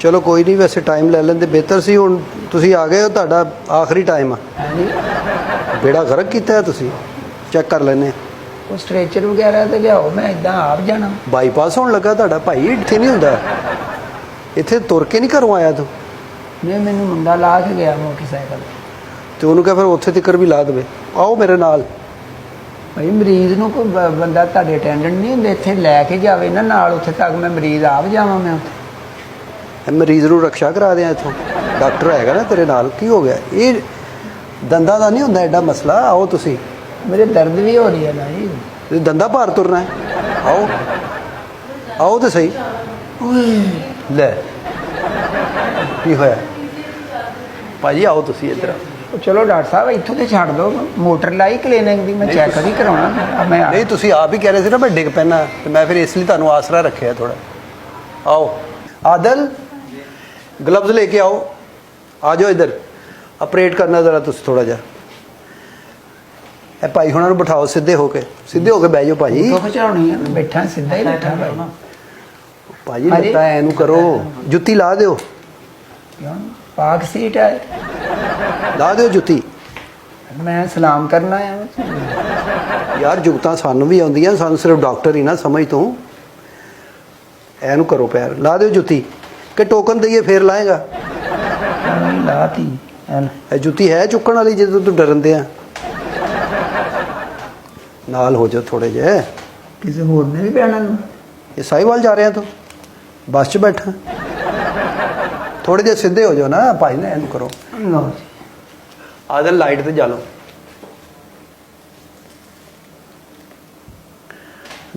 चलो कोई नहीं, वैसे टाइम ले लेंदे बेहतर सी। हुण तुसीं आ गए हो, तुहाडा आखिरी टाइम आ। बेड़ा गर्क कीता है तुसीं। चैक कर लैने ਉਹ ਸਟ੍ਰੈਚਰ ਵਗੈਰਾ ਤੇ ਲਿਆਓ, मैं इदां आप जाना। बाईपास होने लगा तुहाडा भाई, इत्थे नहीं हुंदा। इत्थे तुर के नहीं घरों आया तू? नहीं, मैनू मुंडा ला के गया मोटरसाइकिल ਤੇ ਉਹਨੂੰ ਕਹ ਫਿਰ ਉੱਥੇ ਤੱਕ ਵੀ ਲਾ ਦੇਵੇ। ਆਓ ਮੇਰੇ ਨਾਲ। भाई मरीज ਨੂੰ ਕੋਈ ਬੰਦਾ ਤੁਹਾਡੇ ਅਟੈਂਡੈਂਟ ਨਹੀਂ ਹੁੰਦੇ, ਇੱਥੇ ਲੈ ਕੇ ਜਾਵੇ ਨਾ ਨਾਲ, ਉੱਥੇ ਤੱਕ ਮੈਂ ਮਰੀਜ਼ ਆਪ ਜਾਵਾਂ ਮੈਂ ਉੱਥੇ। ਮਰੀਜ਼ ਨੂੰ ਰਕਸ਼ਾ ਕਰਾ ਦਿਆਂ ਇੱਥੋਂ। ਡਾਕਟਰ ਹੈਗਾ ਨਾ ਤੇਰੇ ਨਾਲ। ਕੀ ਹੋ ਗਿਆ? ਇਹ ਦੰਦਾਂ ਦਾ ਨਹੀਂ ਹੁੰਦਾ ਐਡਾ ਮਸਲਾ। ਆਓ ਤੁਸੀਂ। ਮੇਰੇ ਦਰਦ ਵੀ ਹੋ ਰਹੀ ਹੈ ਨਾ ਜੀ। ਤੁਸੀਂ ਦੰਦਾਂ ਭਾਰ ਤੁਰਨਾ ਹੈ। ਆਓ ਆਓ ਤੇ ਸਹੀ। ਲੈ ਕੀ ਹੋਇਆ ਭਾਜੀ? ਆਓ ਤੁਸੀਂ ਇੱਧਰ। ਚਲੋ ਡਾਕਟਰ ਸਾਹਿਬ ਇੱਥੋਂ ਤੇ ਛੱਡ ਦਿਓ, ਮੋਟਰ ਲਾਈ ਕਲੀਨਿਕ ਦੀ, ਮੈਂ ਚੈੱਕ ਵੀ ਕਰਾਉਣਾ। ਮੈਂ ਨਹੀਂ, ਤੁਸੀਂ ਆਪ ਹੀ ਕਹਿ ਰਹੇ ਸੀ ਨਾ ਮੈਂ ਡਿੱਗ ਪੈਣਾ, ਤੇ ਮੈਂ ਫਿਰ ਇਸ ਲਈ ਤੁਹਾਨੂੰ ਆਸਰਾ ਰੱਖਿਆ ਥੋੜਾ। आओ आदल, ग्लव्स लेके आओ। आ जाओ इधर। ऑपरेट करना ज़रा तुम थोड़ा जा। भाई हुणां नूं बिठाओ, सीधे होके बह जाओ भाजी। खिचाउणी है, बैठा सीधा ही बैठा भाई। भाजी लगता है एनू करो, जुत्ती ला दो। पाक सीट है, ला दो जुत्ती। मैं सलाम करना है यार। जुगतां सानू भी आउंदियां, सानू सिर्फ डॉक्टर ही ना समझ तू। एनू करो पैर, ला दो जुत्ती। कि टोकन दईए फिर लाएगा? लाती जुत्ती है चुकन वाली जो तू डरन दे। नाल हो जाओ थोड़े जे। किसी होर ने भी पैना। ये साहिवाल जा रहे हैं तो बस च बैठा। थोड़े जे सीधे हो जाओ ना भाई ना। एनू करो। आदल लाइट ते जा लो।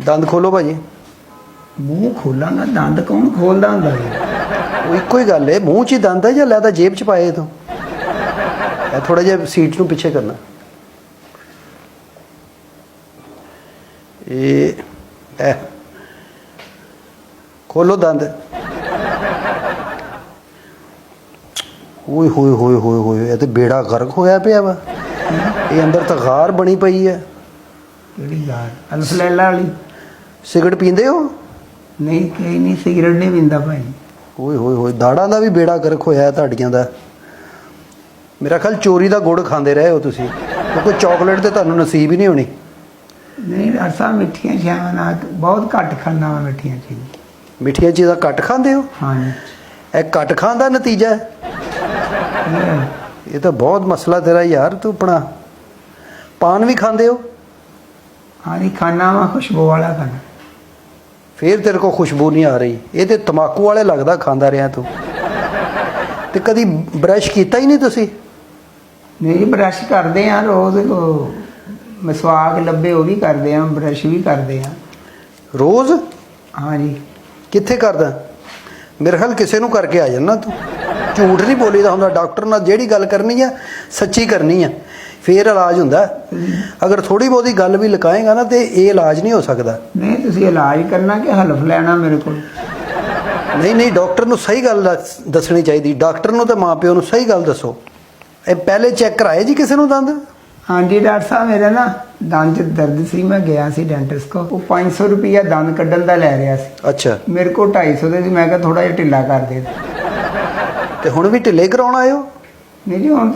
दंद खोलो भाजी। मूँह खोलांगा, दंद कौन खोलदा हुंदा है? वो इको ही गल है, मूँह च ही दंद है या लैदा जेब च पाए तो? थोड़ा जिहा सीट नूं पिछे करना। ये खोलो दंद। ओए होए होए होए होए, ये तो बेड़ा गर्क होया पिया वा। ये अंदर तो गार बनी पई है। किहड़ी गार? अल्फलैला वाली। सिगरट पींदे हो? नहीं, कहीं नहीं, सिगरेट नहीं पींदा भाई। ओए होए होए, दाड़ा का भी बेड़ा गर्क होया तुहाडियां दा। मेरा ख्याल चोरी का गुड़ खांदे रहे हो तुसीं, क्योंकि चॉकलेट तो तुहानूं नसीब ही नहीं होनी। नहीं डॉक्टर साहब, मिठियां चीज़ां ना बहुत घट खाना वा। मिठियां चीज़ां मिठियां चीज़ां घट खांदे हो? हाँ जी। यह घट खाण दा नतीजा है। ये तो बहुत मसला तेरा यार। तू अपना पान भी खांदे हो? हाँ जी, खाना वा, खुशबू वाला खाना। फिर तेरे को खुशबू नहीं आ रही। ये तो तंबाकू वाले लगदा खांदा रहा तू। ते कदी ब्रश कीता ही नहीं तुसी? नहीं, ब्रश करते हैं रोज़। मसवाक लब्बे वो भी करते हैं, ब्रश भी करते हैं रोज़। हाँ जी। कित्थे करदा? मेरे ख्याल किसी नूं करके आ जाना तू। झूठ नहीं बोलीदा हुंदा। डॉक्टर नाल जिहड़ी गल करनी है सच्ची करनी है, फिर इलाज हुंदा। अगर थोड़ी बहुती गल भी लकाएगा ना तो ये इलाज नहीं हो सकता। नहीं, तुसीं इलाज करना कि हल्फ लेना मेरे को? नहीं नहीं, डॉक्टर नूं सही गल दसनी चाहिए। डॉक्टर नूं ते माँ प्यो नूं सही गल दसो। ये पहले चेक कराए जी किसी नूं दंद? हाँ जी डॉक्टर साहब, मेरा ना दंद च दर्द सी, मैं गया सी डेंटिस्ट को। वो 500 रुपया दंद कड्ढन दा लै रिहा सी। अच्छा। मेरे को 250 दे सी। मैं कहा थोड़ा जिहा ढिल्ला कर दे। ते हुण भी ढिले कराउण आए हो? नहीं जी, हुण तां